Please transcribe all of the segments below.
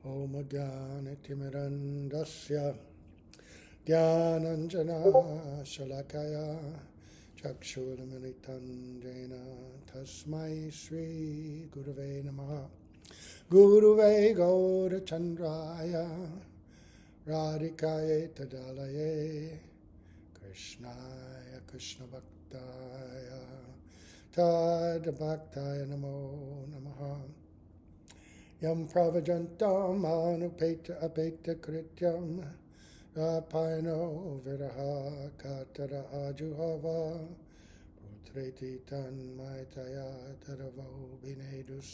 Om Jnana-timirandasya Dhyananjana Shalakaya Chakshuramitanjena Tasmai Sri Gurave Namaha Guruve Gaurachandraya Radhikaye Tadalaye Krishnaya Krishna Bhaktaya Tad Bhaktaya Namo Namaha Yam Pravajantam Anupeta Apeta Krityam Rapayano Viraha Katara Ajuhava Putreti Tanmaitaya Taravo Binedus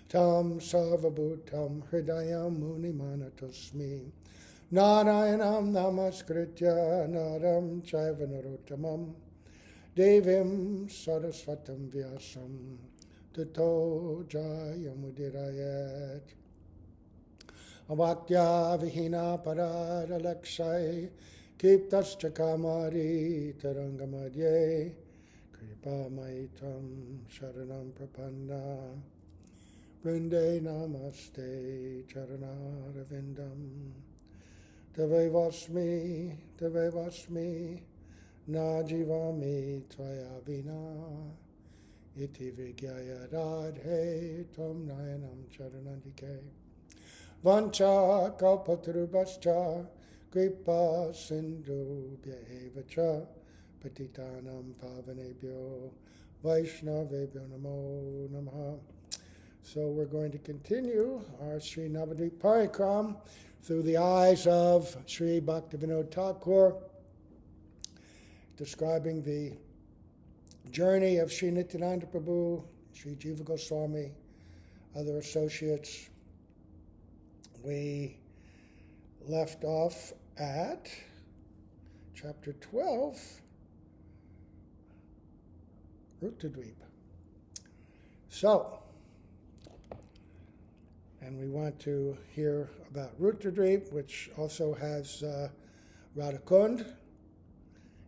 Tam Sarvabhutam Hridayam Muni Manatusmi Narayanam Namaskritya Naram Chaiva Narottamam Devim Saraswatam Vyasam Tato Jayamudirayat Avatya Vihina Parada Lakshai Kiptascha Kamari Tarangamadye Kripa Maitam Sharanam Prapanna Vrinde Namaste Charanarvindam Tavevasmi Najivami Tvaya Vina Iti Vigyaya Radhe Tvam Nayanam Charanandike Vancha Kalpatarubhascha Kripa Sindhu Bhyevacha Patitanam Pavanebhyo Vaishnavebhyo Namo Namaha. So we're going to continue our Sri Navadvip Parikram through the eyes of Sri Bhaktivinoda Thakur, describing the journey of Sri Nityananda Prabhu, Sri Jiva Goswami, other associates. We left off at chapter 12, Rtudvipa. So, and we want to hear about Rtudvipa, which also has Radha Kund.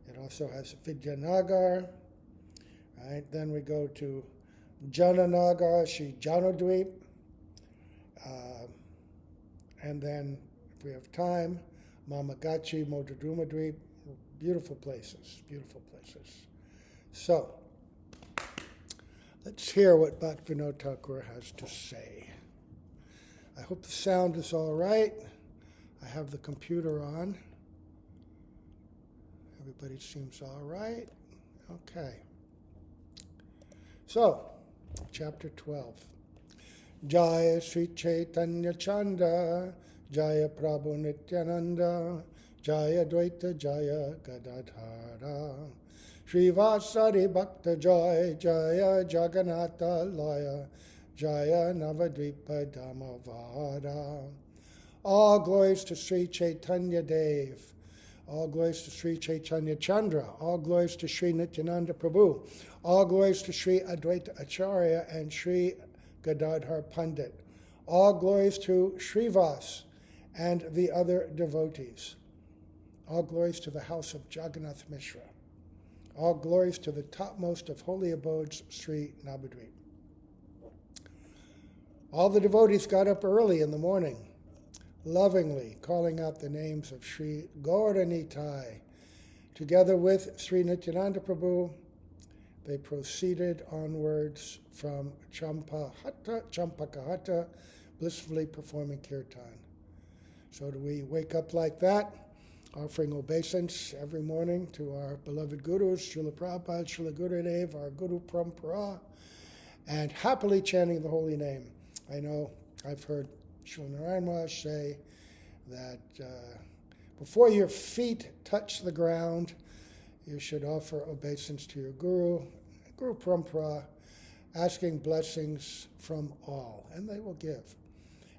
It also has Vidyanagar. Right? Then we go to Jananagar, Sri Janudwipa. And then, if we have time, Mamagachi, Modradrumadweep. Beautiful places, beautiful places. So, let's hear what Bhaktivinoda Thakur has to say. I hope the sound is all right. I have the computer on. Everybody seems all right. Okay. So, chapter 12. Jaya Sri Chaitanya Chanda, Jaya Prabhu Nityananda, Jaya Dvaita Jaya Gadadhara, Sri Vasari Bhakta Joy, Jaya Jagannatha Laya, Jaya Navadvipa Damavara. All glories to Sri Chaitanya Dev. All glories to Sri Chaitanya Chandra. All glories to Sri Nityananda Prabhu. All glories to Sri Advaita Acharya and Sri Gadadhar Pandit. All glories to Srivas and the other devotees. All glories to the house of Jagannath Mishra. All glories to the topmost of holy abodes, Sri Navadvip. All the devotees got up early in the morning, lovingly calling out the names of Sri Gauranitai. Together with Sri Nityananda Prabhu, they proceeded onwards from Champakahata, blissfully performing kirtan. So do we wake up like that, offering obeisance every morning to our beloved gurus, Srila Prabhupada, Srila Gurudev, our Guru Parampara, and happily chanting the holy name. I know I've heard Srila Narayan Maharaj say that before your feet touch the ground, you should offer obeisance to your Guru, Guru Parampara, asking blessings from all, and they will give.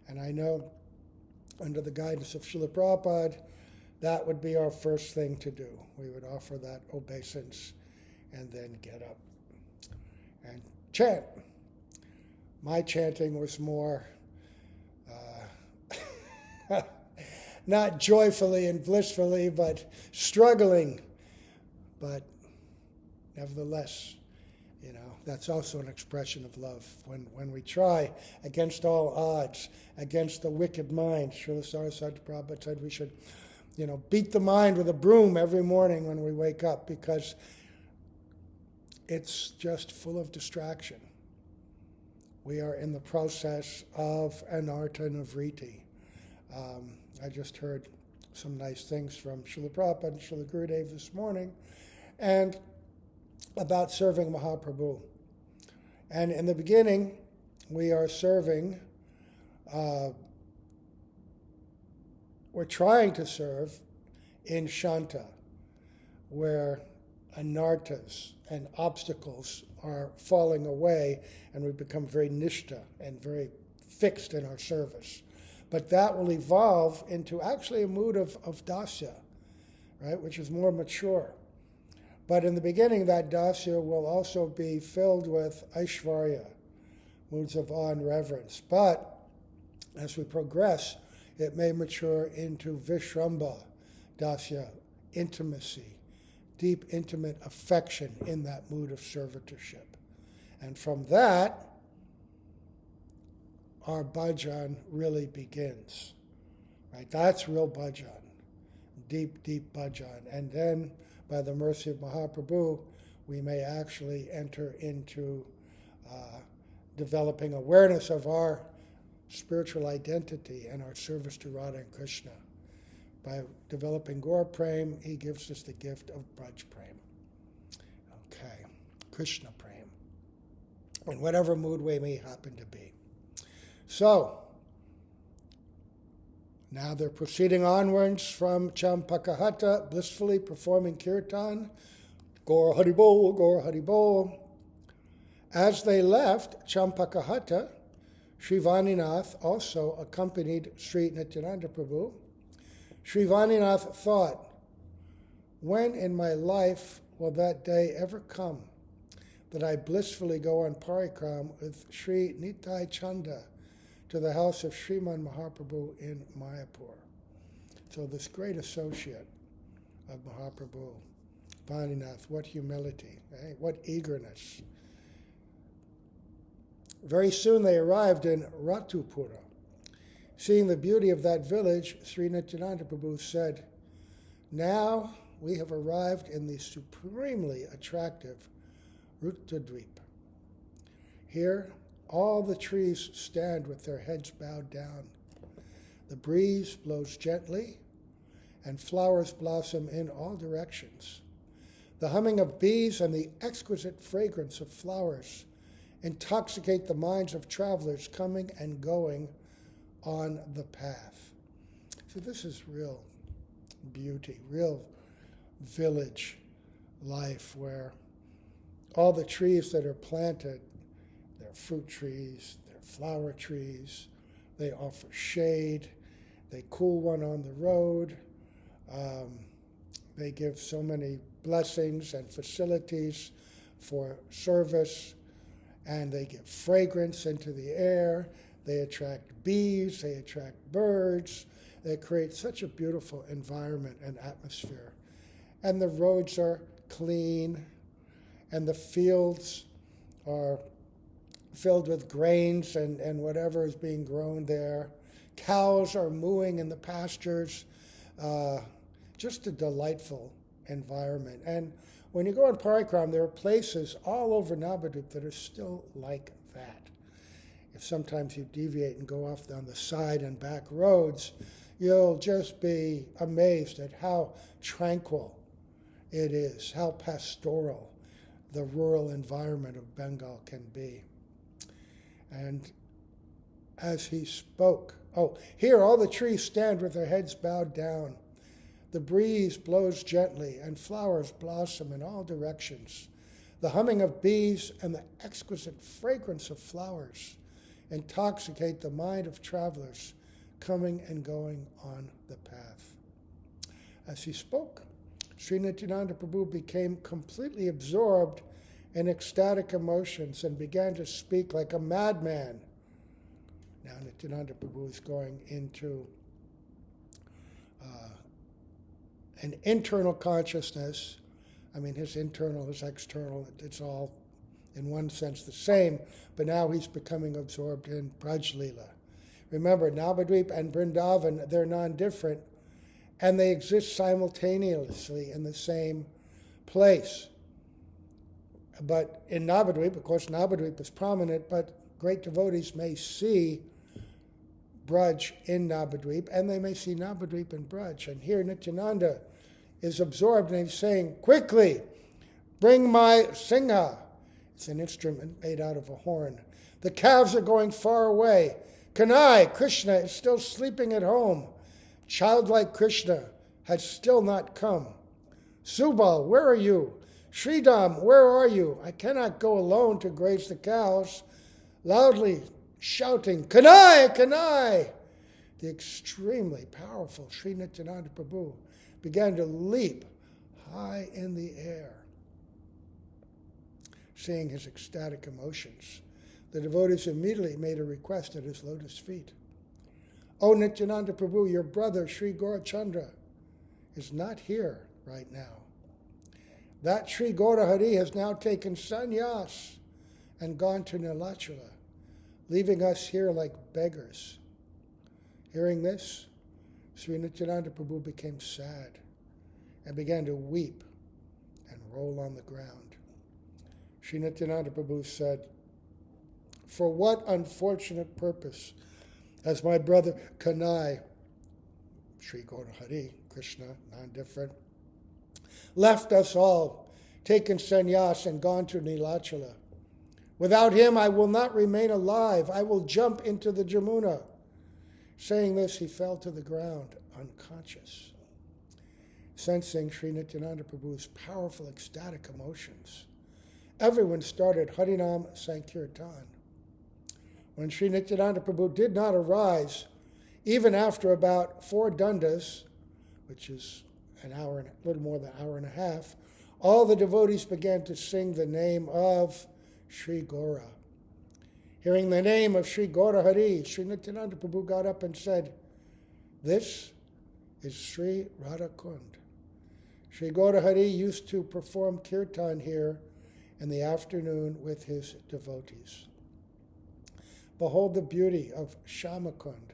And I know, under the guidance of Srila Prabhupada, that would be our first thing to do. We would offer that obeisance and then get up and chant. My chanting was more not joyfully and blissfully, but struggling. But nevertheless, that's also an expression of love. When we try, against all odds, against the wicked mind, Srila Saraswati Prabhupada said we should, beat the mind with a broom every morning when we wake up, because it's just full of distraction. We are in the process of anartha nivriti. I just heard some nice things from Srila Prabhupada and Srila Gurudev this morning, and about serving Mahaprabhu. And in the beginning, we are serving, we're trying to serve in Shanta, where anarthas and obstacles are falling away, and we become very nishta and very fixed in our service. But that will evolve into actually a mood of dasya, right, which is more mature. But in the beginning, that dasya will also be filled with aishvarya, moods of awe and reverence. But as we progress, it may mature into vishramba dasya, intimacy, deep, intimate affection in that mood of servitorship. And from that, our bhajan really begins. Right? That's real bhajan, deep, deep bhajan. And then, by the mercy of Mahaprabhu, we may actually enter into developing awareness of our spiritual identity and our service to Radha and Krishna. By developing Gaur Prem, he gives us the gift of Braj Prem. Okay, Krishna Prem. In whatever mood we may happen to be. So, now they're proceeding onwards from Champakahata, blissfully performing kirtan. Gaur Haribol, Gaur Haribol. As they left Champakahata, Sri Vaninath also accompanied Sri Nityananda Prabhu. Sri Vaninath thought, when in my life will that day ever come that I blissfully go on parikram with Sri Nitai Chanda to the house of Sriman Mahaprabhu in Mayapur. So this great associate of Mahaprabhu, Vaninath, what humility, eh? What eagerness. Very soon they arrived in Ratupura. Seeing the beauty of that village, Sri Nityananda Prabhu said, now we have arrived in the supremely attractive Rtudvipa. Here, all the trees stand with their heads bowed down. The breeze blows gently, and flowers blossom in all directions. The humming of bees and the exquisite fragrance of flowers intoxicate the minds of travelers coming and going on the path. So this is real beauty, real village life, where all the trees that are planted, they're fruit trees, they're flower trees, they offer shade, they cool one on the road, they give so many blessings and facilities for service, and they give fragrance into the air, they attract bees, they attract birds, they create such a beautiful environment and atmosphere. And the roads are clean, and the fields are filled with grains and whatever is being grown there. Cows are mooing in the pastures. Just a delightful environment. And when you go on parikram, there are places all over Navadvip that are still like that. If sometimes you deviate and go off on the side and back roads, you'll just be amazed at how tranquil it is, how pastoral the rural environment of Bengal can be. And as he spoke, here all the trees stand with their heads bowed down. The breeze blows gently, and flowers blossom in all directions. The humming of bees and the exquisite fragrance of flowers intoxicate the mind of travelers coming and going on the path. As he spoke, Sri Nityananda Prabhu became completely absorbed in ecstatic emotions and began to speak like a madman. Now Nityananda Prabhu is going into an internal consciousness. I mean, his internal, his external, in one sense the same, but now he's becoming absorbed in Braj Leela. Remember, Navadvip and Vrindavan, they're non-different, and they exist simultaneously in the same place. But in Navadvip, of course, Navadvip is prominent, but great devotees may see Braj in Navadvip, and they may see Navadvip in Braj. And here Nityananda is absorbed, and he's saying, quickly, bring my singha. It's an instrument made out of a horn. The calves are going far away. Kanai, Krishna, is still sleeping at home. Childlike Krishna has still not come. Subal, where are you? Sridham, where are you? I cannot go alone to graze the cows. Loudly shouting, Kanai, Kanai! The extremely powerful Sri Nityananda Prabhu began to leap high in the air. Seeing his ecstatic emotions, the devotees immediately made a request at his lotus feet. O Nityananda Prabhu, your brother Sri Gaurachandra is not here right now. That Sri Gaurahari has now taken sannyas and gone to Nilachala, leaving us here like beggars. Hearing this, Sri Nityananda Prabhu became sad and began to weep and roll on the ground. Sri Nityananda Prabhu said, for what unfortunate purpose has my brother Kanai, Sri Gaurahari, Krishna, non-different, left us all, taken sannyas and gone to Nilachala? Without him, I will not remain alive. I will jump into the Jamuna. Saying this, he fell to the ground, unconscious. Sensing Sri Nityananda Prabhu's powerful ecstatic emotions, everyone started Harinam Sankirtan. When Sri Nityananda Prabhu did not arise, even after about 4 dandas, which is a little more than an hour and a half, all the devotees began to sing the name of Sri Gaura. Hearing the name of Sri Gaurahari, Sri Nityananda Prabhu got up and said, this is Sri Radha Kund. Sri Gaurahari used to perform kirtan here in the afternoon with his devotees. Behold the beauty of Shamakund,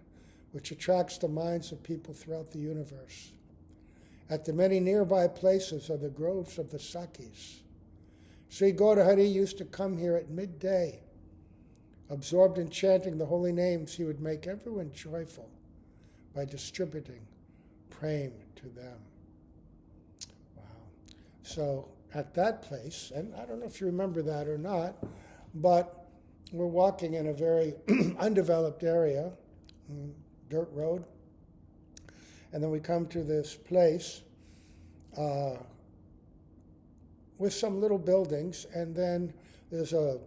which attracts the minds of people throughout the universe. At the many nearby places are the groves of the Sakis. Sri Gaurahari used to come here at midday. Absorbed in chanting the holy names, he would make everyone joyful by distributing prem to them. Wow. So at that place, and I don't know if you remember that or not, but we're walking in a very undeveloped area, dirt road, and then we come to this place with some little buildings, and then there's a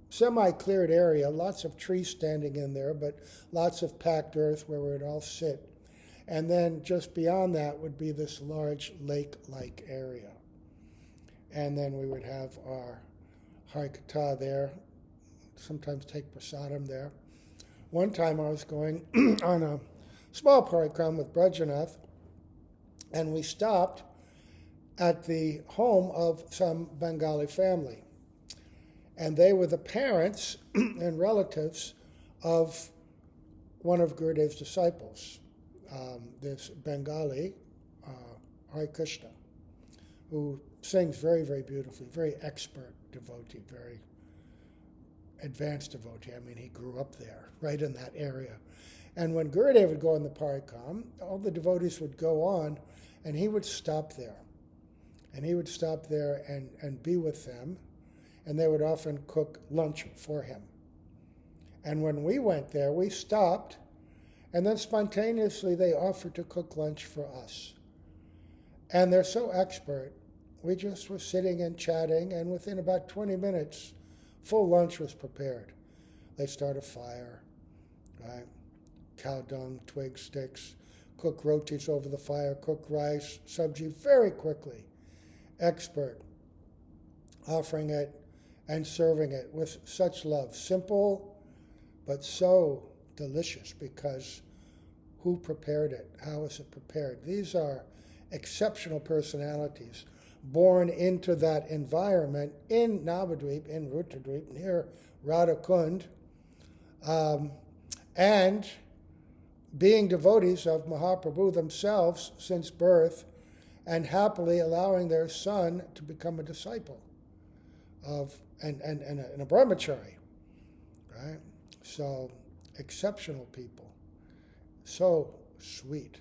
semi-cleared area, lots of trees standing in there, but lots of packed earth where we'd all sit. And then just beyond that would be this large lake-like area. And then we would have our Harikatha there, sometimes take prasadam there. One time I was going on a small parikram with Brajanath, and we stopped at the home of some Bengali family. And they were the parents and relatives of one of Gurudev's disciples, this Bengali, Hare Krishna, who sings very, very beautifully, very expert devotee, very advanced devotee. I mean, he grew up there, right in that area. And when Gurudev would go on the parikram, all the devotees would go on, and he would stop there. And he would stop there and be with them, and they would often cook lunch for him. And when we went there, we stopped, and then spontaneously they offered to cook lunch for us. And they're so expert, we just were sitting and chatting, and within about 20 minutes, full lunch was prepared. They start a fire, right? Cow dung, twigs, sticks, cook rotis over the fire, cook rice, sabji very quickly. Expert, offering it and serving it with such love. Simple, but so delicious, because who prepared it? How is it prepared? These are exceptional personalities. born into that environment in Navadvip, in Rtudvipa, near Radha Kund, and being devotees of Mahaprabhu themselves since birth, and happily allowing their son to become a disciple of and a brahmachari, right? So exceptional people, so sweet.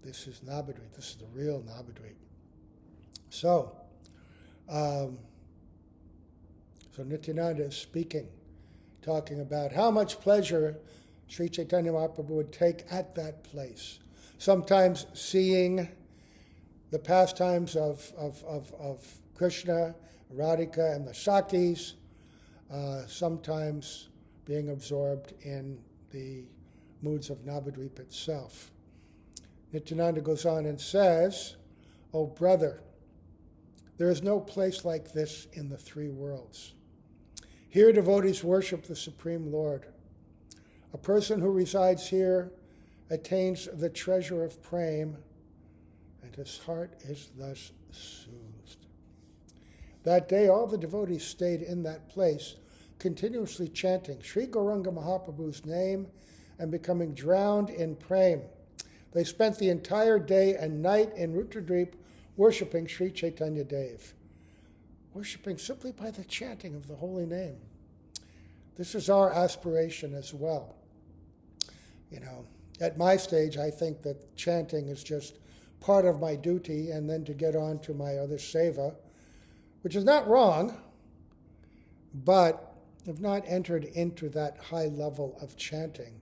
This is Navadvip. This is the real Navadvip. So Nityananda is speaking, talking about how much pleasure Sri Chaitanya Mahaprabhu would take at that place. Sometimes seeing the pastimes of Krishna, Radhika, and the Shaktis, sometimes being absorbed in the moods of Navadvip itself. Nityananda goes on and says, "O brother, there is no place like this in the three worlds. Here devotees worship the Supreme Lord. A person who resides here attains the treasure of prema, and his heart is thus soothed." That day, all the devotees stayed in that place, continuously chanting Sri Gauranga Mahaprabhu's name and becoming drowned in prema. They spent the entire day and night in Rtudvipa worshipping Sri Chaitanya Dev, worshipping simply by the chanting of the holy name. This is our aspiration as well. At my stage, I think that chanting is just part of my duty, and then to get on to my other seva, which is not wrong, but have not entered into that high level of chanting,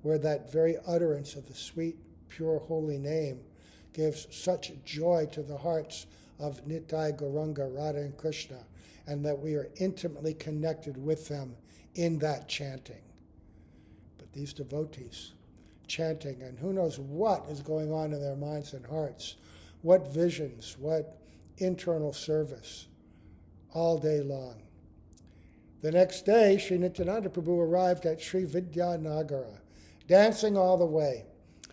where that very utterance of the sweet, pure, holy name gives such joy to the hearts of Nitai, Gauranga, Radha, and Krishna, and that we are intimately connected with them in that chanting. But these devotees chanting, and who knows what is going on in their minds and hearts, what visions, what internal service, all day long. The next day, Sri Nityananda Prabhu arrived at Sri Vidyanagara, dancing all the way.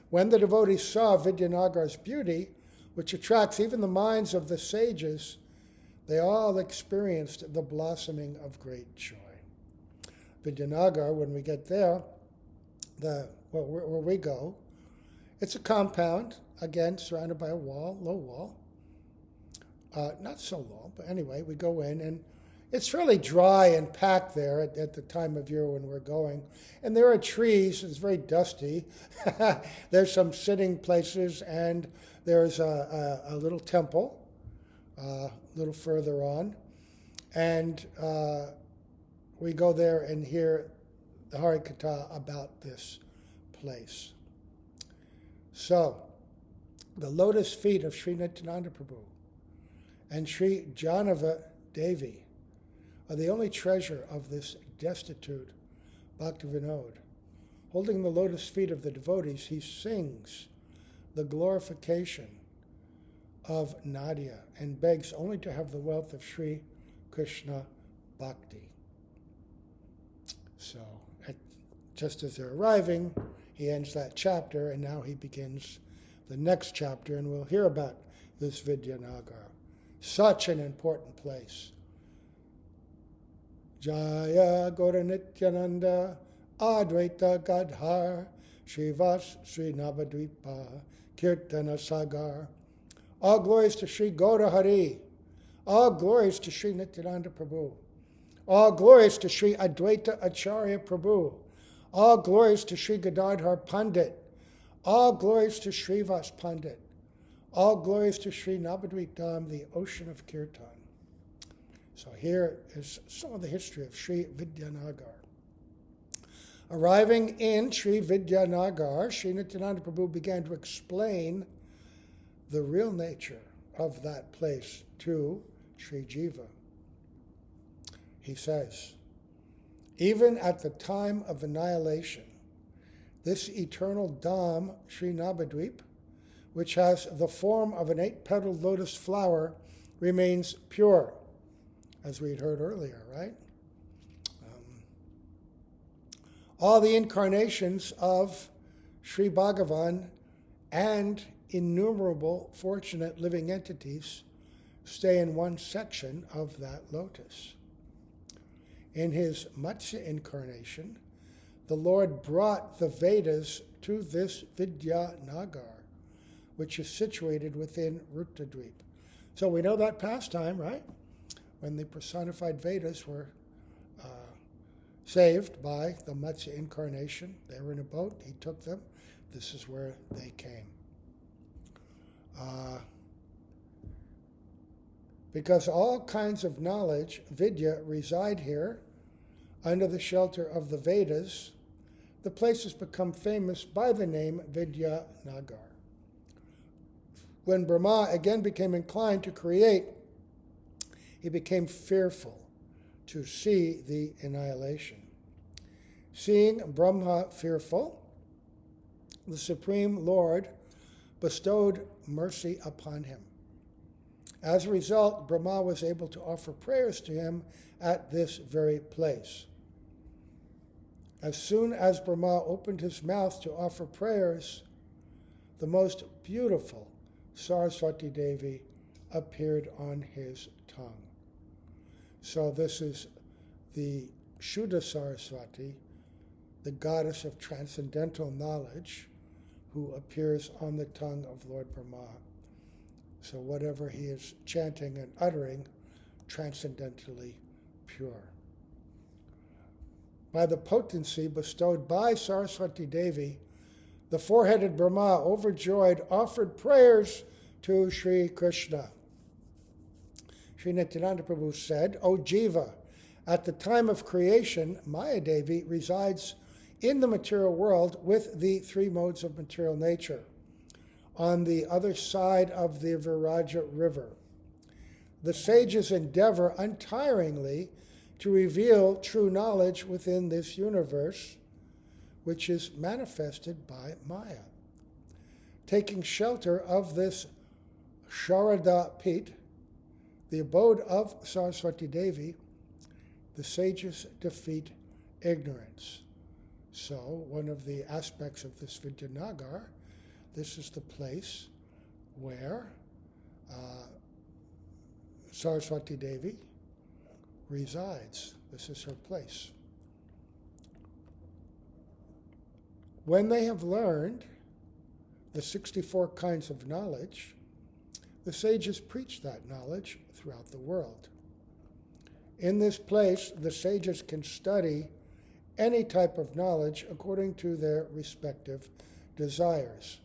When the devotees saw Vidyanagara's beauty, which attracts even the minds of the sages, they all experienced the blossoming of great joy. Vidyanagara, when we get there, where we go, it's a compound, again, surrounded by a wall, low wall. Not so low, but anyway, we go in, and it's fairly dry and packed there at the time of year when we're going. And there are trees, it's very dusty. There's some sitting places, and there's a little temple a little further on. And we go there and hear the Harikatha about this place. So, the lotus feet of Sri Nityananda Prabhu and Sri Janu Devi are the only treasure of this destitute Bhaktivinoda. Holding the lotus feet of the devotees, he sings the glorification of Nadia and begs only to have the wealth of Sri Krishna Bhakti. So, just as they're arriving, he ends that chapter, and now he begins the next chapter, and we'll hear about this Vidyanagara. Such an important place. Jaya Gaura Nityananda Advaita Gadhar Srivas Sri Navadvipa Kirtana Sagar. All glories to Sri Gaura Hari. All glories to Sri Nityananda Prabhu. All glories to Sri Advaita Acharya Prabhu. All glories to Sri Gadadhar Pandit. All glories to Srivas Pandit. All glories to Sri Navadvip Dham, the ocean of Kirtan. So here is some of the history of Sri Vidyanagar. Arriving in Sri Vidyanagar, Sri Nityananda Prabhu began to explain the real nature of that place to Sri Jiva. He says, even at the time of annihilation, this eternal Dham, Sri Navadvip, which has the form of an 8-petaled lotus flower, remains pure, as we had heard earlier, right? All the incarnations of Sri Bhagavan and innumerable fortunate living entities stay in one section of that lotus. In his Matsya incarnation, the Lord brought the Vedas to this Vidya Nagar, which is situated within Rtudvipa. So we know that pastime, right? When the personified Vedas were saved by the Matsya incarnation. They were in a boat, he took them. This is where they came. Because all kinds of knowledge, Vidya, reside here under the shelter of the Vedas, the place has become famous by the name Vidya Nagar. When Brahma again became inclined to create, he became fearful to see the annihilation. Seeing Brahma fearful, the Supreme Lord bestowed mercy upon him. As a result, Brahma was able to offer prayers to him at this very place. As soon as Brahma opened his mouth to offer prayers, the most beautiful Saraswati Devi appeared on his tongue. So this is the Shuddha Saraswati, the goddess of transcendental knowledge, who appears on the tongue of Lord Brahma. So whatever he is chanting and uttering, transcendentally pure. By the potency bestowed by Saraswati Devi, the four-headed Brahma, overjoyed, offered prayers to Sri Krishna. Sri Nityananda Prabhu said, O Jiva, at the time of creation, Maya Devi resides in the material world with the three modes of material nature, on the other side of the Viraja river. The sages endeavor untiringly to reveal true knowledge within this universe, which is manifested by Maya. Taking shelter of this Sharada Pit, the abode of Saraswati Devi, the sages defeat ignorance. So, one of the aspects of this Vidyanagar, this is the place where Saraswati Devi resides. This is her place. When they have learned the 64 kinds of knowledge, the sages preach that knowledge throughout the world. In this place, the sages can study any type of knowledge according to their respective desires.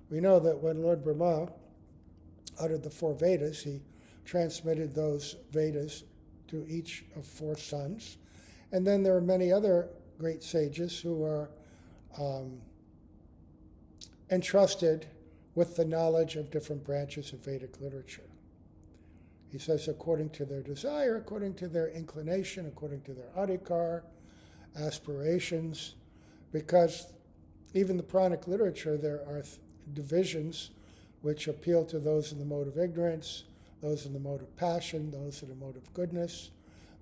We know that when Lord Brahma uttered the four Vedas, he transmitted those Vedas to each of four sons. And then there are many other great sages who are entrusted with the knowledge of different branches of Vedic literature. He says according to their desire, according to their inclination, according to their adhikar, aspirations, because even the Puranic literature, there are divisions which appeal to those in the mode of ignorance, those in the mode of passion, those in the mode of goodness.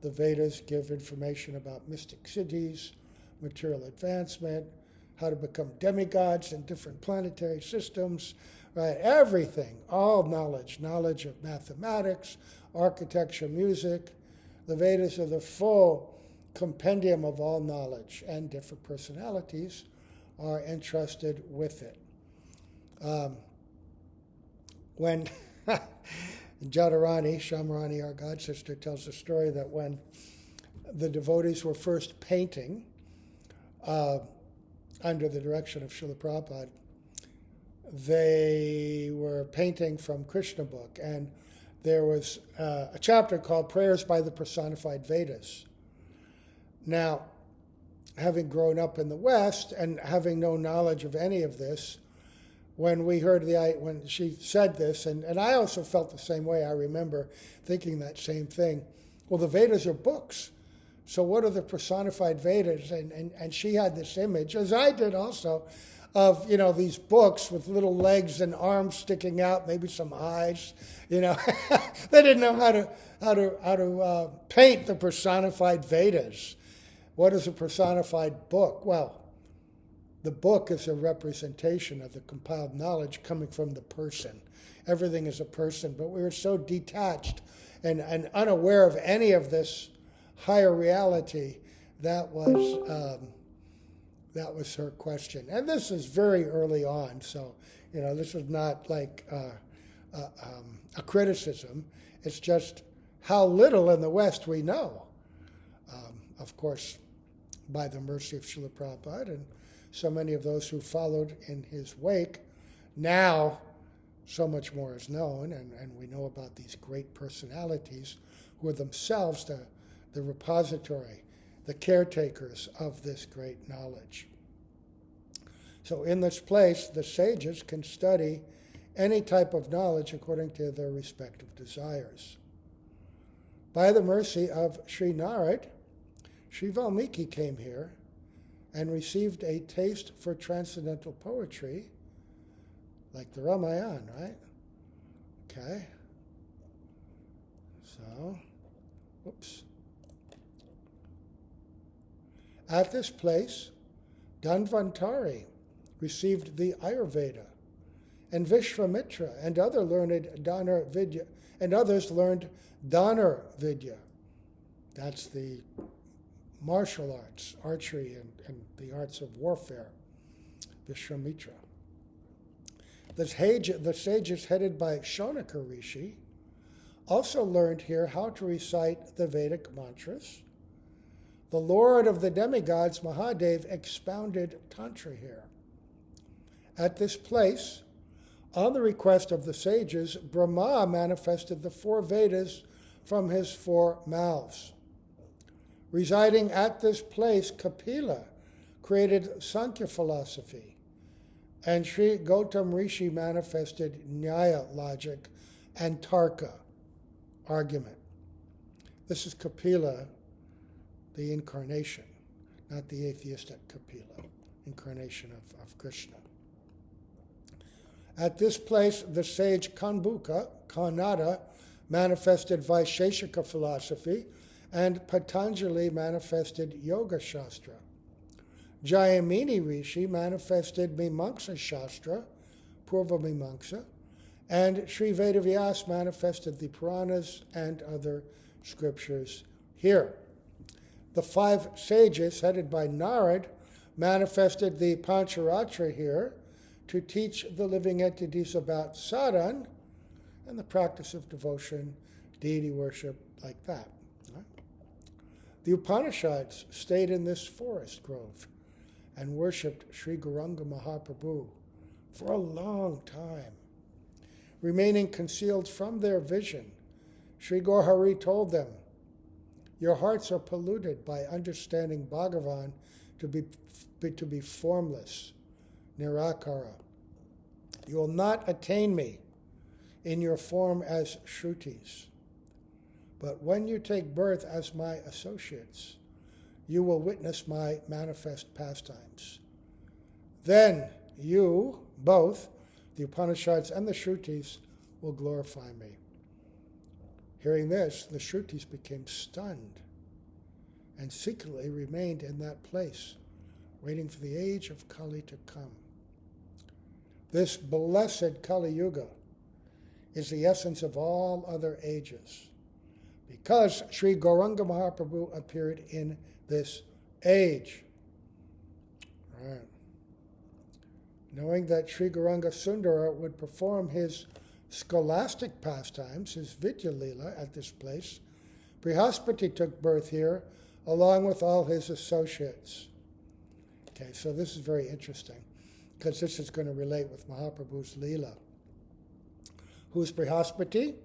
The Vedas give information about mystic siddhis, material advancement, how to become demigods in different planetary systems, right? Everything, all knowledge, knowledge of mathematics, architecture, music. The Vedas are the full compendium of all knowledge, and different personalities are entrusted with it. When Jadharani, Shamarani, our god sister, tells a story that when the devotees were first painting under the direction of Srila Prabhupada, they were painting from Krishna book, and there was a chapter called Prayers by the Personified Vedas. Now, having grown up in the West and having no knowledge of any of this, when we heard when she said this, and I also felt the same way, I remember thinking that same thing. Well, the Vedas are books, so what are the personified Vedas? And she had this image, as I did also, of these books with little legs and arms sticking out, maybe some eyes. They didn't know how to paint the personified Vedas. What is a personified book? Well, the book is a representation of the compiled knowledge coming from the person. Everything is a person, but we were so detached and unaware of any of this higher reality. That was her question. And this is very early on, so this is not like a criticism. It's just how little in the West we know. Of course, by the mercy of Srila Prabhupada and so many of those who followed in his wake, now so much more is known, and we know about these great personalities who are themselves the repository, the caretakers of this great knowledge. So in this place, the sages can study any type of knowledge according to their respective desires. By the mercy of Sri Narad, Sri Valmiki came here and received a taste for transcendental poetry, like the Ramayana, right? Okay. So, whoops. At this place, Dhanvantari received the Ayurveda, and Vishvamitra and other learned Dhanar Vidya, and others learned Dhanar Vidya. That's the martial arts, archery, and the arts of warfare, Vishvamitra. The sages headed by Shaunaka Rishi also learned here how to recite the Vedic mantras. The Lord of the demigods, Mahadev, expounded Tantra here. At this place, on the request of the sages, Brahma manifested the 4 Vedas from his 4 mouths. Residing at this place, Kapila created Sankhya philosophy, and Sri Gautam Rishi manifested Nyaya logic and Tarka argument. This is Kapila, the incarnation, not the atheistic Kapila, incarnation of Krishna. At this place, the sage Kanada, manifested Vaisheshika philosophy, and Patanjali manifested Yoga Shastra. Jayamini Rishi manifested Mimamsa Shastra, Purva Mimamsa, and Sri Vedavyas manifested the Puranas and other scriptures here. The 5 sages, headed by Narad, manifested the Pancharatra here to teach the living entities about sadhana and the practice of devotion, deity worship, like that. Right? The Upanishads stayed in this forest grove and worshipped Sri Gauranga Mahaprabhu for a long time. Remaining concealed from their vision, Sri Gaurhari told them, "Your hearts are polluted by understanding Bhagavan to be formless, Nirakara. You will not attain me in your form as Shrutis. But when you take birth as my associates, you will witness my manifest pastimes. Then you, both, the Upanishads and the Shrutis, will glorify me." Hearing this, the Shrutis became stunned and secretly remained in that place, waiting for the age of Kali to come. This blessed Kali Yuga is the essence of all other ages, because Sri Gauranga Mahaprabhu appeared in this age. Right. Knowing that Sri Gauranga Sundara would perform his scholastic pastimes, his Vidya Leela, at this place, Brihaspati took birth here along with all his associates. Okay, so this is very interesting, because this is going to relate with Mahaprabhu's Leela. Who's Brihaspati?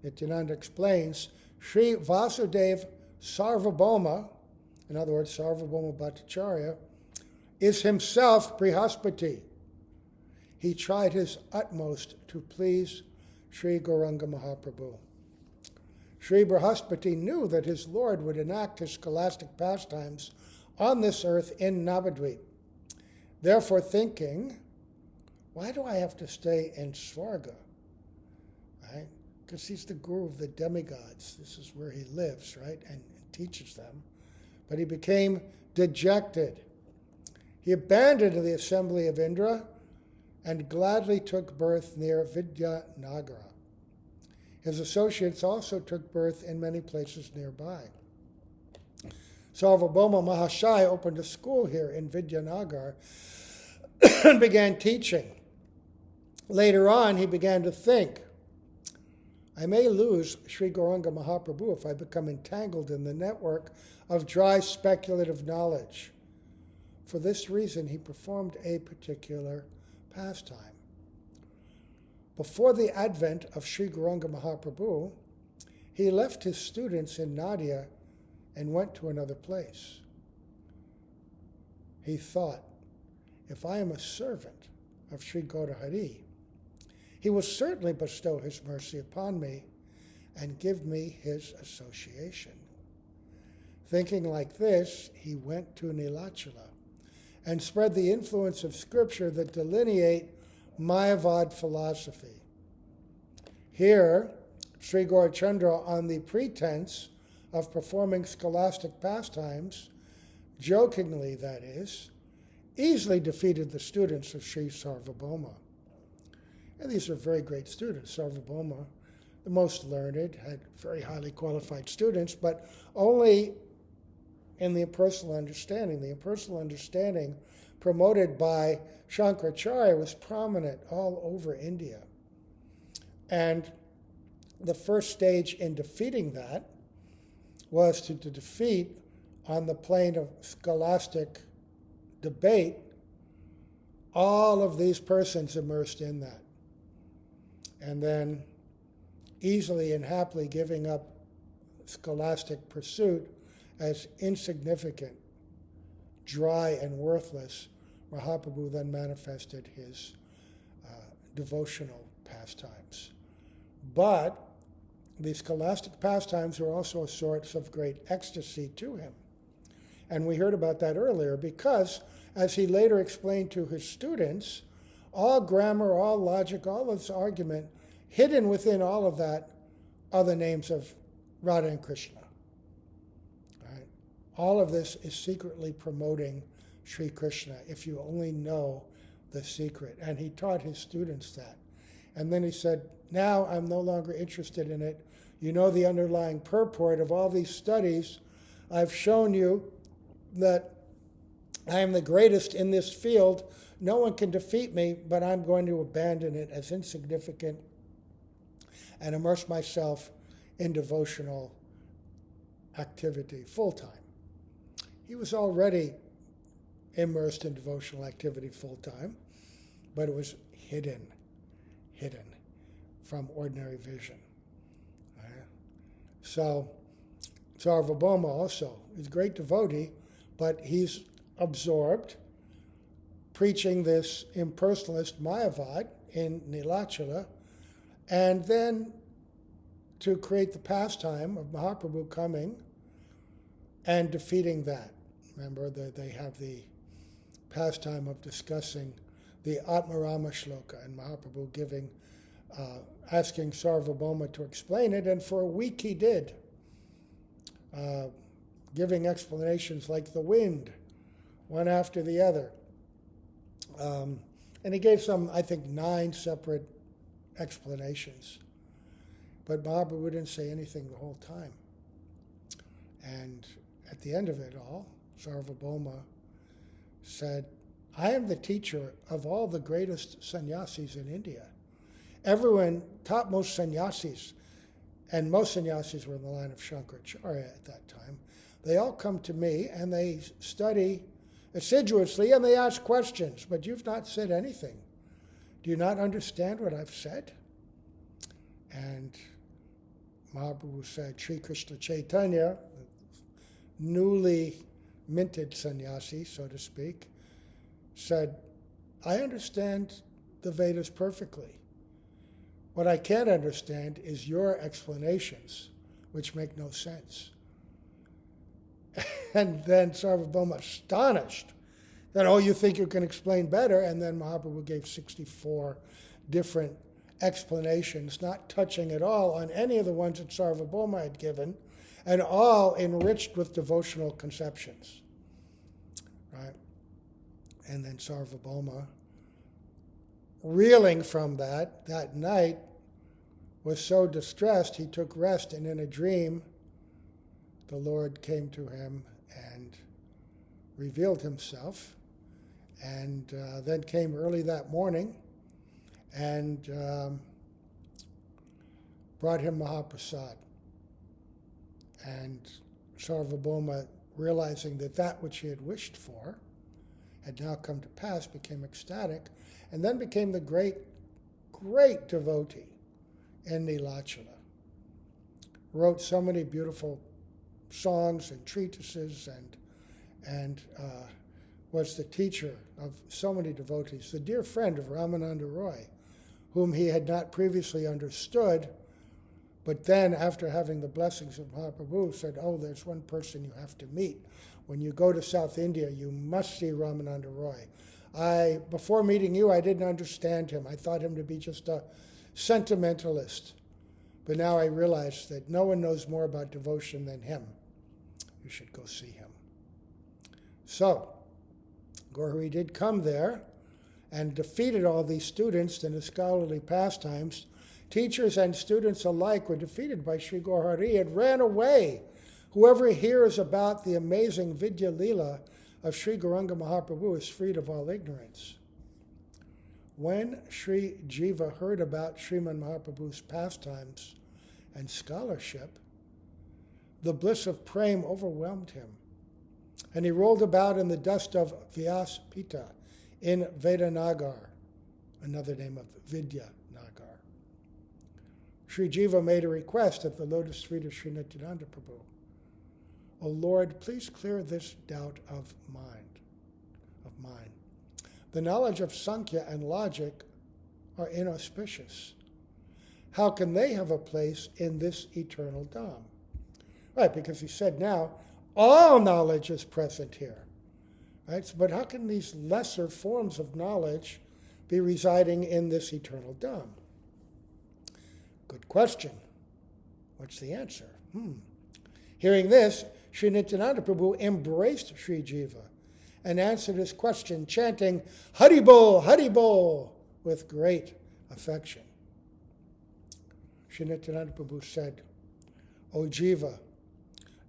Nityananda explains, Sri Vasudev Sarvabhauma, in other words, Sarvabhauma Bhattacharya, is himself Brihaspati. He tried his utmost to please Sri Gauranga Mahaprabhu. Sri Brihaspati knew that his Lord would enact his scholastic pastimes on this earth in Navadvip. Therefore thinking, why do I have to stay in Svarga? Right? Because he's the guru of the demigods. This is where he lives, right, and teaches them. But he became dejected. He abandoned the assembly of Indra and gladly took birth near Vidyanagara. His associates also took birth in many places nearby. Sarvabhauma Mahashaya opened a school here in Vidyanagar and began teaching. Later on, he began to think, I may lose Sri Gauranga Mahaprabhu if I become entangled in the network of dry speculative knowledge. For this reason, he performed a particular pastime. Before the advent of Sri Gauranga Mahaprabhu, he left his students in Nadia and went to another place. He thought, if I am a servant of Sri Gaurahari, he will certainly bestow his mercy upon me and give me his association. Thinking like this, he went to Nilachala and spread the influence of scripture that delineate Mayavad philosophy. Here, Sri Gaurachandra, on the pretense of performing scholastic pastimes, jokingly that is, easily defeated the students of Sri Sarvabhauma. And these are very great students. Sarvabhauma, the most learned, had very highly qualified students, but only in the impersonal understanding. The impersonal understanding promoted by Shankaracharya was prominent all over India. And the first stage in defeating that was to defeat, on the plane of scholastic debate, all of these persons immersed in that. And then easily and happily giving up scholastic pursuit as insignificant, dry, and worthless, Mahaprabhu then manifested his devotional pastimes. But these scholastic pastimes were also a source of great ecstasy to him. And we heard about that earlier because, as he later explained to his students, all grammar, all logic, all this argument, hidden within all of that are the names of Radha and Krishna. Right? All of this is secretly promoting Sri Krishna, if you only know the secret. And he taught his students that. And then he said, now I'm no longer interested in it. You know the underlying purport of all these studies. I've shown you that I am the greatest in this field. No one can defeat me, but I'm going to abandon it as insignificant and immerse myself in devotional activity full-time. He was already immersed in devotional activity full-time, but it was hidden from ordinary vision. So Sarvabhauma also is a great devotee, but he's absorbed preaching this impersonalist Mayavad in Nilachala, and then to create the pastime of Mahaprabhu coming and defeating that. Remember that they have the pastime of discussing the Atmarama Shloka, and Mahaprabhu asking Sarvabhauma to explain it, and for a week he did, giving explanations like the wind, one after the other. And he gave some, I think, 9 separate explanations. But Mahaprabhu didn't say anything the whole time. And at the end of it all, Sarvabhauma said, I am the teacher of all the greatest sannyasis in India. Everyone, topmost sannyasis, and most sannyasis were in the line of Shankaracharya at that time, they all come to me and they study assiduously and they ask questions, but you've not said anything. Do you not understand what I've said? And Mahaprabhu said, Sri Krishna Chaitanya, newly minted sannyasi, so to speak, said, I understand the Vedas perfectly. What I can't understand is your explanations, which make no sense. And then Sarvabhauma, astonished, that, oh, you think you can explain better? And then Mahaprabhu gave 64 different explanations, not touching at all on any of the ones that Sarvabhauma had given, and all enriched with devotional conceptions. Right? And then Sarvabhauma, reeling from that night, was so distressed he took rest, and in a dream the Lord came to him and revealed himself, and then came early that morning and brought him Mahaprasad. And Sarvabhauma, realizing that which he had wished for had now come to pass, became ecstatic, and then became the great, great devotee in Nilachala. Wrote so many beautiful songs and treatises, and was the teacher of so many devotees, the dear friend of Ramananda Roy, whom he had not previously understood, but then, after having the blessings of Mahaprabhu, said, oh, there's one person you have to meet. When you go to South India, you must see Ramananda Roy. Before meeting you, I didn't understand him. I thought him to be just a sentimentalist. But now I realize that no one knows more about devotion than him. You should go see him. So, Gauri did come there and defeated all these students in his scholarly pastimes. Teachers and students alike were defeated by Sri Gauri and ran away. Whoever hears about the amazing Vidya Leela of Sri Gauranga Mahaprabhu is freed of all ignorance. When Sri Jiva heard about Sriman Mahaprabhu's pastimes and scholarship, the bliss of prema overwhelmed him, and he rolled about in the dust of Vyaspita in Vedanagar, another name of Vidya Nagar. Sri Jiva made a request at the lotus feet of Sri Nityananda Prabhu. O Lord, please clear this doubt of mine. The knowledge of Sankhya and logic are inauspicious. How can they have a place in this eternal Dham? Right, because he said now, all knowledge is present here. Right? But how can these lesser forms of knowledge be residing in this eternal Dham? Good question. What's the answer? Hearing this, Sri Nityananda Prabhu embraced Sri Jiva and answered his question, chanting, Hari Bol, Hari Bol, with great affection. Sri Nityananda Prabhu said, O Jiva,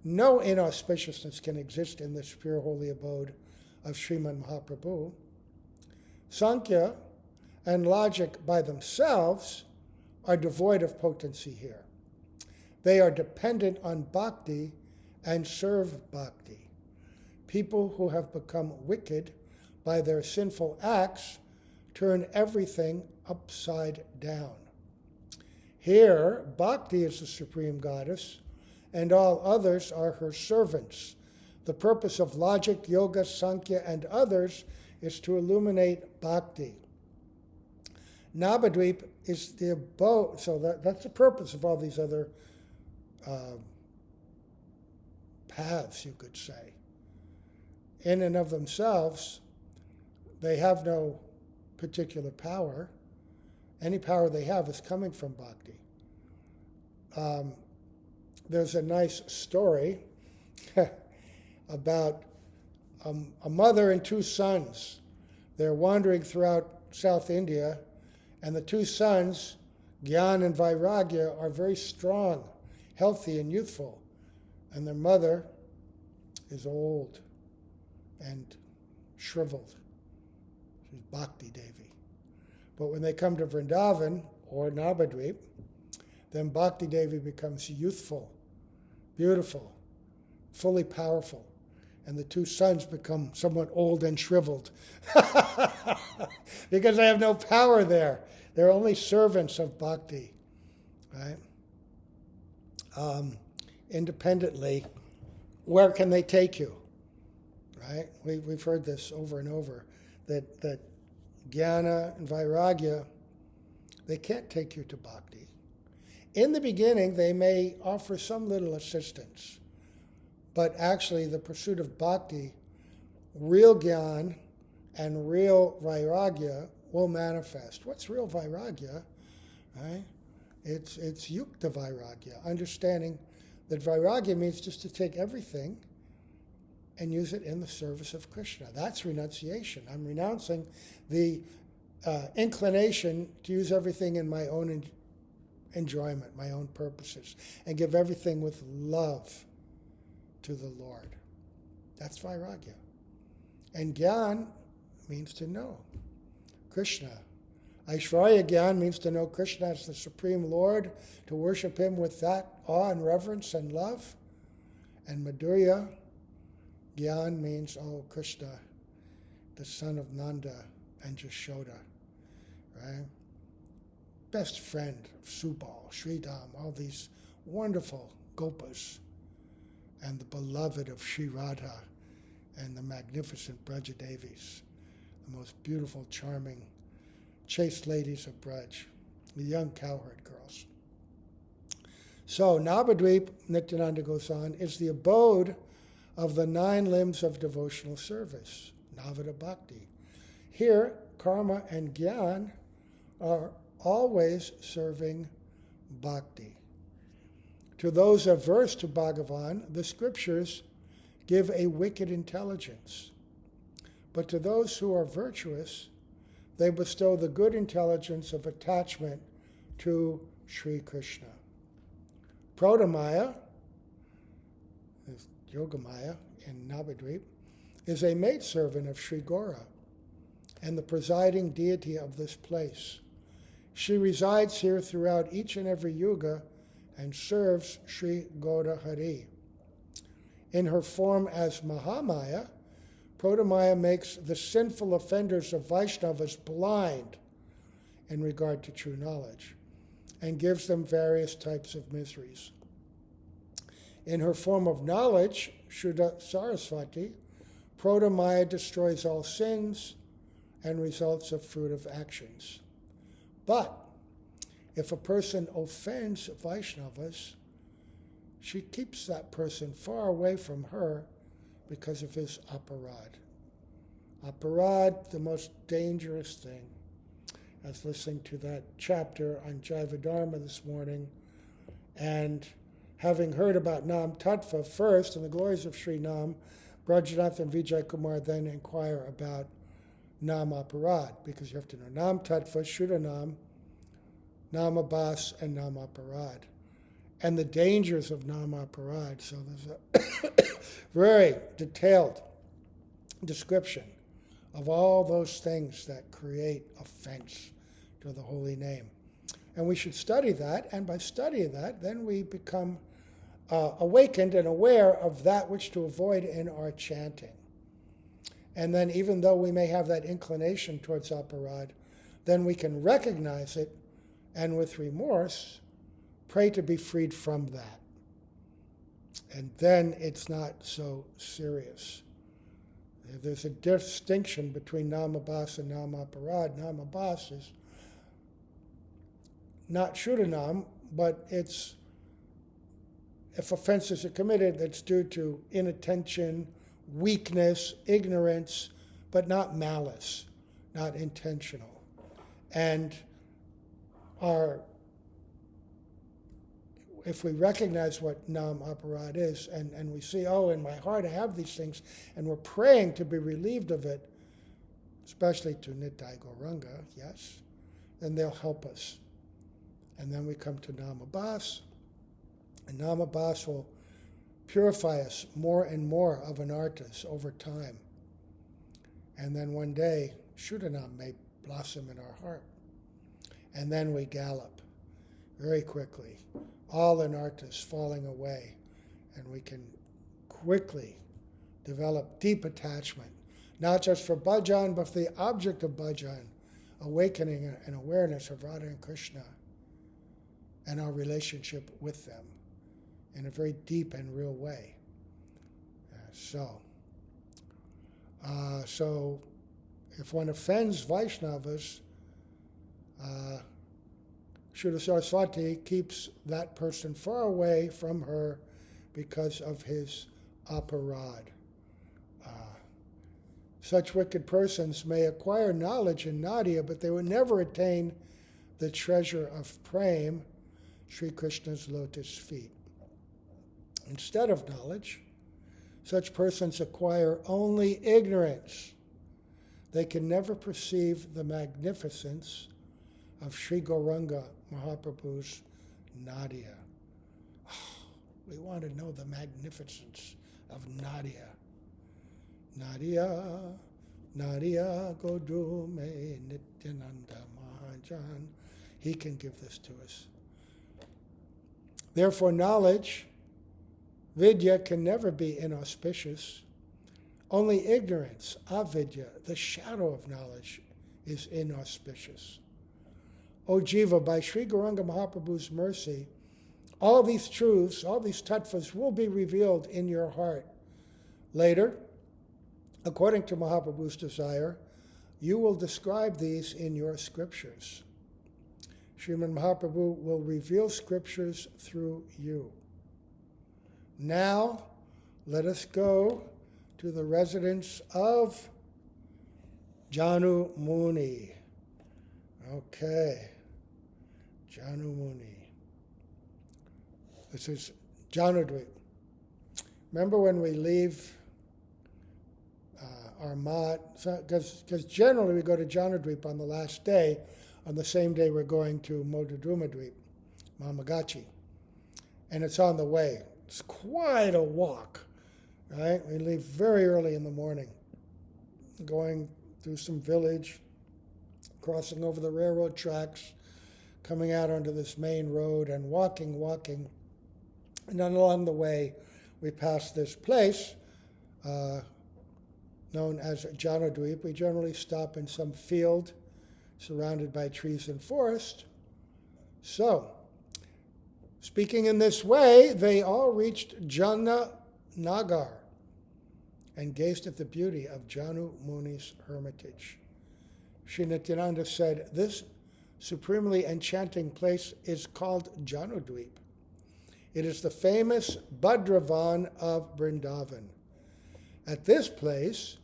no inauspiciousness can exist in this pure holy abode of Sriman Mahaprabhu. Sankhya and logic by themselves are devoid of potency here. They are dependent on bhakti and serve bhakti. People who have become wicked by their sinful acts turn everything upside down. Here, bhakti is the supreme goddess, and all others are her servants. The purpose of logic, yoga, sankhya, and others is to illuminate bhakti. Navadvip is the abode, so that's the purpose of all these other paths, you could say. In and of themselves, they have no particular power. Any power they have is coming from bhakti. There's a nice story about a mother and two sons. They're wandering throughout South India, and the two sons, Gyan and Vairagya, are very strong, healthy, and youthful. And their mother is old and shriveled. She's Bhakti Devi. But when they come to Vrindavan, or Navadvip, then Bhakti Devi becomes youthful, beautiful, fully powerful. And the two sons become somewhat old and shriveled because they have no power there. They're only servants of bhakti, right? Independently, where can they take you, right? We've heard this over and over, that jnana and vairagya, they can't take you to bhakti. In the beginning, they may offer some little assistance, but actually the pursuit of bhakti, real jnana and real vairagya will manifest. What's real vairagya? Right? It's yukta vairagya, understanding that vairagya means just to take everything and use it in the service of Krishna. That's renunciation. I'm renouncing the inclination to use everything in my own enjoyment, my own purposes, and give everything with love to the Lord. That's vairagya. And gyan means to know Krishna. Aishvarya Gyan means to know Krishna as the Supreme Lord, to worship Him with that awe and reverence and love. And Madhurya Gyan means, oh, Krishna, the son of Nanda and Jashoda, right? Best friend of Subal, Sridham, all these wonderful gopas, and the beloved of Sri Radha and the magnificent Braja Devis, the most beautiful, charming, chaste ladies of Braj, the young cowherd girls. So Navadvip, Nityananda goes on, is the abode of the 9 limbs of devotional service, Navada Bhakti. Here, karma and gyan are always serving bhakti. To those averse to Bhagavan, the scriptures give a wicked intelligence. But to those who are virtuous, they bestow the good intelligence of attachment to Sri Krishna. Prodamaya, Yogamaya in Navadvip, is a maidservant of Sri Gora and the presiding deity of this place. She resides here throughout each and every yuga and serves Sri Goda Hari. In her form as Mahamaya, Prodamaya makes the sinful offenders of Vaishnavas blind in regard to true knowledge and gives them various types of miseries. In her form of knowledge, Shuddha Saraswati, Prodamaya destroys all sins and results of fruit of actions. But if a person offends Vaishnavas, she keeps that person far away from her because of his aparad. Aparad, the most dangerous thing. I was listening to that chapter on Jaiva Dharma this morning, and having heard about Nam Tattva first and the glories of Sri Nam, Brajanath and Vijay Kumar then inquire about Nam Aparad, because you have to know Nam Tattva, Shuddha Nam, Nam Abhas, and Nam Aparad, and the dangers of Nam Aparad. So there's a very detailed description of all those things that create offense to the holy name. And we should study that, and by studying that, then we become awakened and aware of that which to avoid in our chanting. And then even though we may have that inclination towards aparad, then we can recognize it and with remorse pray to be freed from that. And then it's not so serious. There's a distinction between Namabhas and Namaparad. Namabhas is not Shuddhanam, but it's, if offenses are committed, that's due to inattention, weakness, ignorance, but not malice, not intentional. And if we recognize what Nam Aparad is, and we see, oh, in my heart I have these things, and we're praying to be relieved of it, especially to Nitai Gauranga, yes, then they'll help us. And then we come to Namabhas, and Namabhas will purify us more and more of an artist over time. And then one day, Shuddhanam may blossom in our heart. And then we gallop very quickly, all in artists falling away, and we can quickly develop deep attachment, not just for bhajan, but for the object of bhajan, awakening an awareness of Radha and Krishna and our relationship with them in a very deep and real way. So if one offends Vaishnavas, Shuddha Saraswati keeps that person far away from her because of his aparad. Such wicked persons may acquire knowledge in Nadia, but they will never attain the treasure of Prem, Sri Krishna's lotus feet. Instead of knowledge, Such persons acquire only ignorance. They can never perceive the magnificence of Sri Gauranga Mahaprabhu's Nadia. Oh, we want to know the magnificence of Nadia. Nadia, Nadia Godume Nityananda Mahajan. He can give this to us. Therefore, knowledge, vidya, can never be inauspicious. Only ignorance, avidya, the shadow of knowledge, is inauspicious. O Jiva, by Sri Gauranga Mahaprabhu's mercy, all these truths, all these tattvas will be revealed in your heart. Later, according to Mahaprabhu's desire, you will describe these in your scriptures. Sriman Mahaprabhu will reveal scriptures through you. Now, let us go to the residence of Janu Muni. Okay, Janu Muni. This is Janudwipa. Remember when we leave our mat, because generally we go to Janudwipa on the last day. On the same day we're going to Modudrumadweep, Mamagachi. And it's on the way. It's quite a walk, right? We leave very early in the morning, going through some village, crossing over the railroad tracks, coming out onto this main road and walking. And then along the way, we pass this place known as Janudwipa. We generally stop in some field surrounded by trees and forest. So, speaking in this way, they all reached Jana Nagar and gazed at the beauty of Janu Muni's hermitage. Sri Nityananda said, this supremely enchanting place is called Janudwipa. It is the famous Bhadravan of Vrindavan. At this place,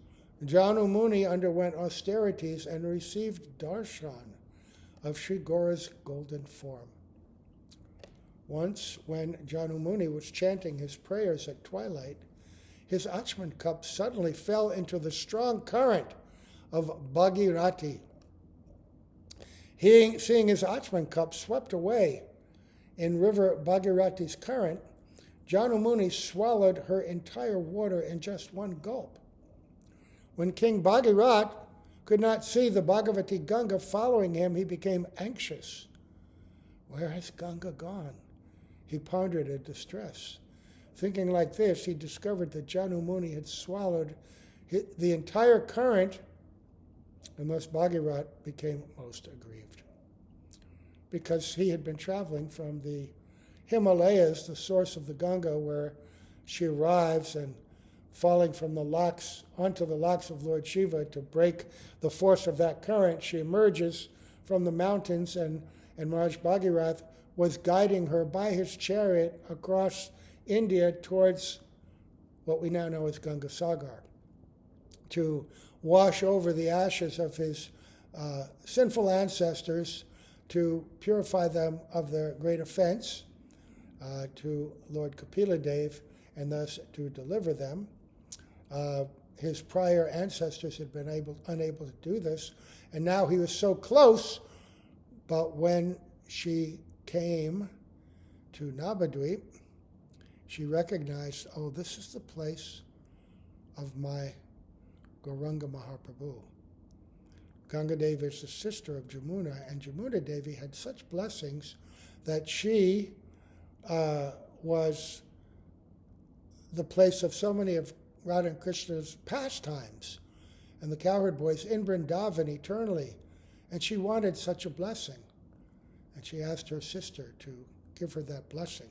Janu Muni underwent austerities and received darshan of Sri Gaura's golden form. Once, when Janu Muni was chanting his prayers at twilight, his Achman cup suddenly fell into the strong current of Bhagirati. Seeing his Achman cup swept away in river Bhagirati's current, Janu Muni swallowed her entire water in just one gulp. When King Bhagirat could not see the Bhagavati Ganga following him, he became anxious. Where has Ganga gone? He pondered in distress. Thinking like this, he discovered that Janu Muni had swallowed the entire current, and thus Bhagirat became most aggrieved. Because he had been traveling from the Himalayas, the source of the Ganga, where she arrives, and falling from the locks onto the locks of Lord Shiva to break the force of that current, she emerges from the mountains, and Maharaj Bhagirath was guiding her by his chariot across India towards what we now know as Ganga Sagar, to wash over the ashes of his sinful ancestors, to purify them of their great offense to Lord Kapila Dev, and thus to deliver them. His prior ancestors had been unable to do this, and now he was so close, but when she came to Navadvip, she recognized, oh, this is the place of my Gauranga Mahaprabhu. Ganga Devi is the sister of Jamuna, and Jamuna Devi had such blessings that she was the place of so many of Radha and Krishna's pastimes, and the cowherd boys in Vrindavan eternally. And she wanted such a blessing. And she asked her sister to give her that blessing.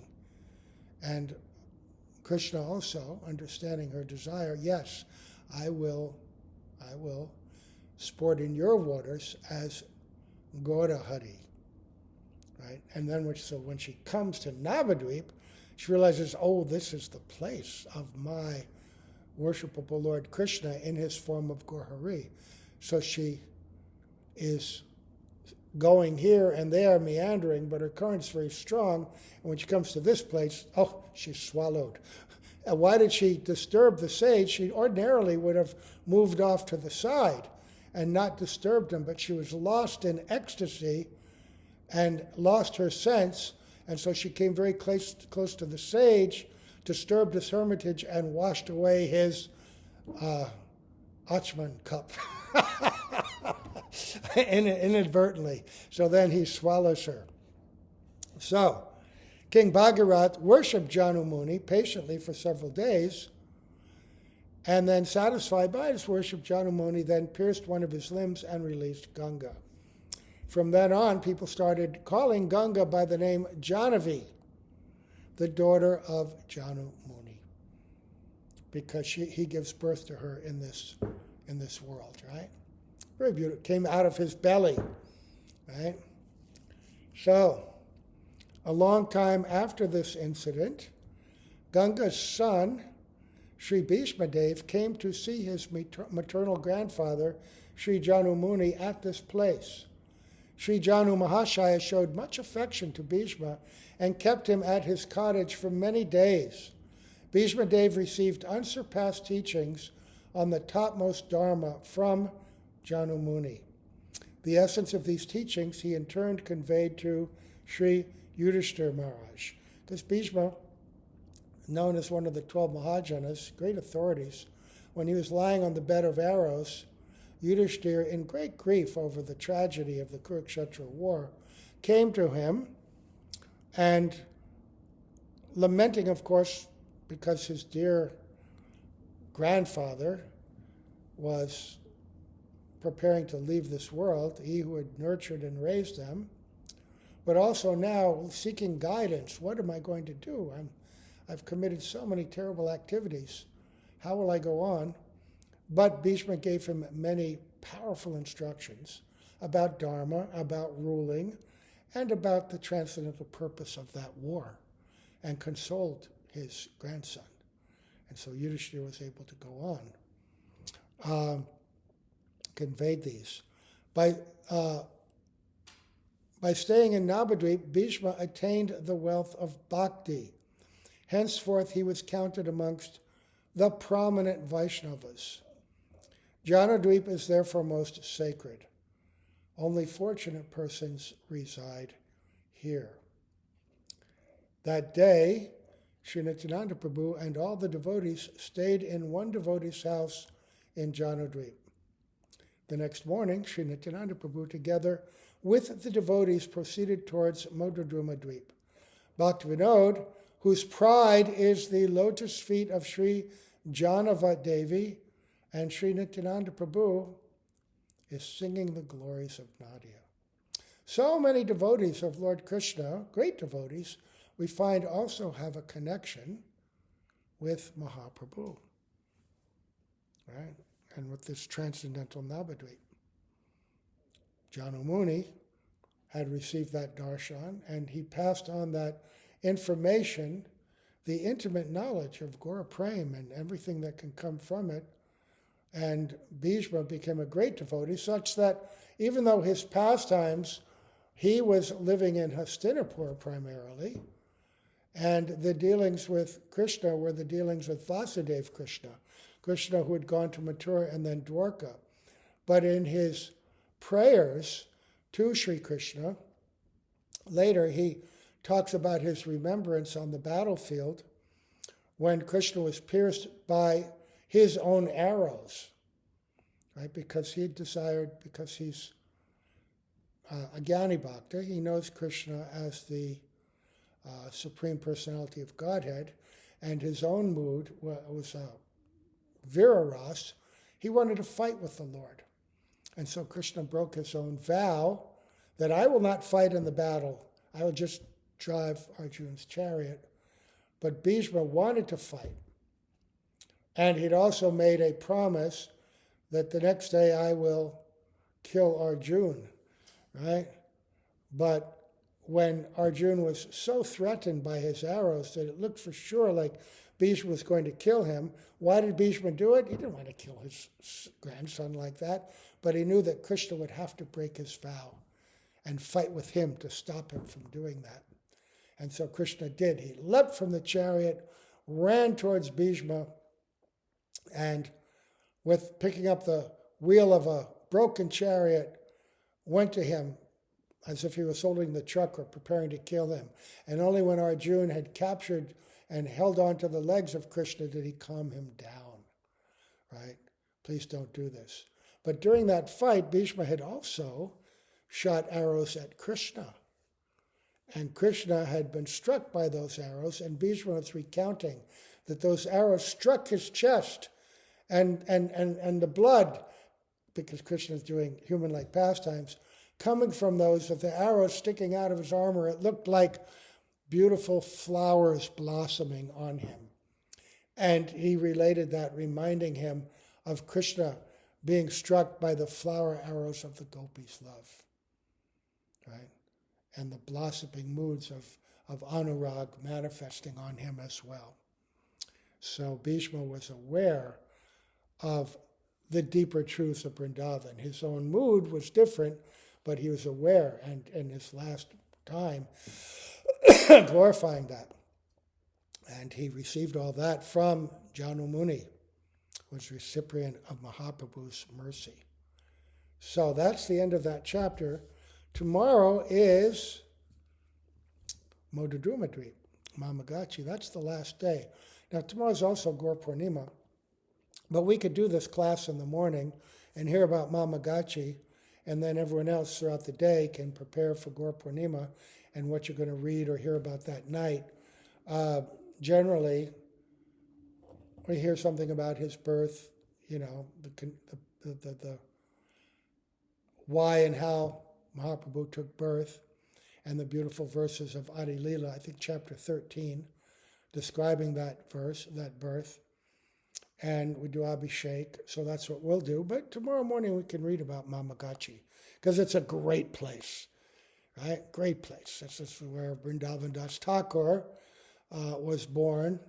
And Krishna also, understanding her desire, yes, I will sport in your waters as Gaura Hari. Right? And then when she comes to Navadvip, she realizes, oh, this is the place of my worshipable Lord Krishna in his form of Gaurahari. So she is going here and there, meandering, but her current's very strong. And when she comes to this place, oh, she's swallowed. why did she disturb the sage? She ordinarily would have moved off to the side and not disturbed him, but she was lost in ecstasy and lost her sense, and so she came very close to the sage, disturbed his hermitage, and washed away his Achman cup inadvertently. So then he swallows her. So, King Bhagirath worshipped Janu Muni patiently for several days, and then, satisfied by his worship, Janu Muni then pierced one of his limbs and released Ganga. From then on, people started calling Ganga by the name Jahnavi, the daughter of Janu Muni, because he gives birth to her in this world, right? Very beautiful. Came out of his belly, right? So, a long time after this incident, Ganga's son, Sri Bhisma Dev, came to see his maternal grandfather, Sri Janu Muni, at this place. Sri Janu Mahashaya showed much affection to Bhisma and kept him at his cottage for many days. Bhisma Dev received unsurpassed teachings on the topmost Dharma from Janu Muni. The essence of these teachings he in turn conveyed to Sri Yudhishthira Maharaj. Because Bhisma, known as one of the 12 Mahajanas, great authorities, when he was lying on the bed of arrows, Yudhishthira, in great grief over the tragedy of the Kurukshetra war, came to him and, lamenting, of course, because his dear grandfather was preparing to leave this world, he who had nurtured and raised them, but also now seeking guidance. What am I going to do? I've committed so many terrible activities. How will I go on? But Bhisma gave him many powerful instructions about Dharma, about ruling, and about the transcendental purpose of that war, and consoled his grandson. And so Yudhishthira was able to go on. Conveyed these. By staying in Navadvip, Bhisma attained the wealth of bhakti. Henceforth, he was counted amongst the prominent Vaishnavas. Janudwipa is therefore most sacred. Only fortunate persons reside here. That day, Sri Nityananda Prabhu and all the devotees stayed in one devotee's house in Janudwipa. The next morning, Sri Nityananda Prabhu, together with the devotees, proceeded towards Madhudrumadweep. Bhaktivinoda, whose pride is the lotus feet of Sri Ganga Devi, and Sri Nityananda Prabhu, is singing the glories of Nadia. So many devotees of Lord Krishna, great devotees, we find also have a connection with Mahaprabhu, right? And with this transcendental Navadvip. Janu Muni had received that darshan, and he passed on that information, the intimate knowledge of Gora Prem and everything that can come from it. And Bhisma became a great devotee, such that even though his pastimes, he was living in Hastinapur primarily, and the dealings with Krishna were the dealings with Vasudeva Krishna, Krishna who had gone to Mathura and then Dwarka. But in his prayers to Sri Krishna, later he talks about his remembrance on the battlefield when Krishna was pierced by his own arrows, right? Because he desired, because he's a Jnani Bhakta, he knows Krishna as the Supreme Personality of Godhead, and his own mood was Viraras. He wanted to fight with the Lord. And so Krishna broke his own vow that I will not fight in the battle, I will just drive Arjuna's chariot. But Bhisma wanted to fight. And he'd also made a promise that the next day I will kill Arjuna, right? But when Arjuna was so threatened by his arrows that it looked for sure like Bhisma was going to kill him, why did Bhisma do it? He didn't want to kill his grandson like that, but he knew that Krishna would have to break his vow and fight with him to stop him from doing that. And so Krishna did. He leapt from the chariot ran towards Bhisma, and with picking up the wheel of a broken chariot, went to him as if he was holding the chakra, preparing to kill him. And only when Arjuna had captured and held on to the legs of Krishna did he calm him down. Right? Please don't do this. But during that fight, Bhisma had also shot arrows at Krishna. And Krishna had been struck by those arrows, and Bhisma was recounting that those arrows struck his chest, and the blood, because Krishna is doing human-like pastimes, coming from those of the arrows sticking out of his armor, it looked like beautiful flowers blossoming on him. And he related that, reminding him of Krishna being struck by the flower arrows of the gopis' love, right? And the blossoming moods of anurag manifesting on him as well. So Bhisma was aware of the deeper truths of Vrindavan. His own mood was different, but he was aware, and in his last time, glorifying that. And he received all that from Janu Muni, was recipient of Mahaprabhu's mercy. So that's the end of that chapter. Tomorrow is Madhudhumadweep, Mamagachi. That's the last day. Now tomorrow's also Gaur Purnima, but we could do this class in the morning and hear about Mamagachi, and then everyone else throughout the day can prepare for Gaur Purnima and what you're going to read or hear about that night. Generally, we hear something about his birth, the why and how Mahaprabhu took birth, and the beautiful verses of Adi Lila, I think chapter 13, describing that birth. And we do Abhishek, so that's what we'll do. But tomorrow morning we can read about Mamagachi, because it's a great place, right? Great place. This is where Vrindavan Das Thakur was born.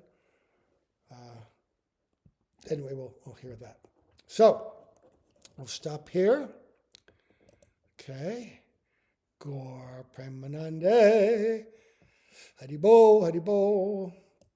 Anyway, we'll hear that. So, we'll stop here. Okay. Gaur Premanande. Haribo, Haribo.